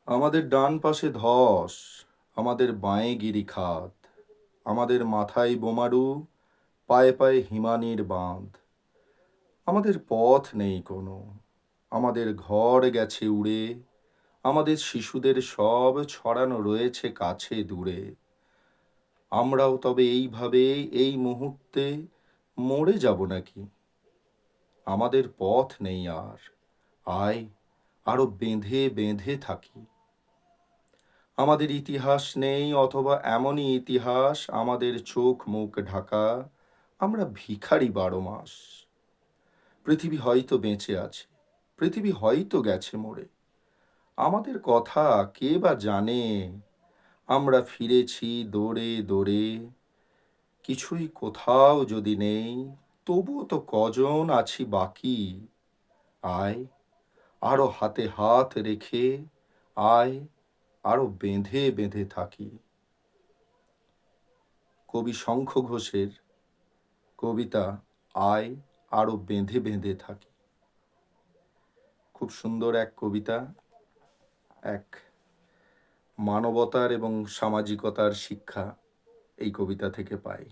আমাদের ডান পাশে ধস, আমাদের বাঁয়ে গিরিখাত, আমাদের মাথায় বোমারু, পায়ে পায়ে হিমানির বাঁধ। আমাদের পথ নেই কোনো, আমাদের ঘর গেছে উড়ে, আমাদের শিশুদের সব ছড়ানো রয়েছে কাছে দূরে। আমরাও তবে এইভাবে এই মুহূর্তে মরে যাব নাকি? আমাদের পথ নেই আর, আয় আরো বেঁধে বেঁধে থাকি। আমাদের ইতিহাস নেই, অথবা এমনই ইতিহাস আমাদের চোখ মুখ ঢাকা। আমরা ভিখারি 12 মাস। পৃথিবী হয়তো বেঁচে আছে, পৃথিবী হয়তো গেছে মরে, আমাদের কথা কে বা জানে। আমরা ফিরেছি দৌড়ে দৌড়ে, কিছুই কোথাও যদি নেই, তবুও তো কজন আছি বাকি। আয় আরো হাতে হাত রেখে, আয় আরো বেঁধে বেঁধে থাকি। কবি শঙ্খ ঘোষের কবিতা আয় আরো বেঁধে বেঁধে থাকি। খুব সুন্দর এক কবিতা, এক মানবতার এবং সামাজিকতার শিক্ষা এই কবিতা থেকে পাই।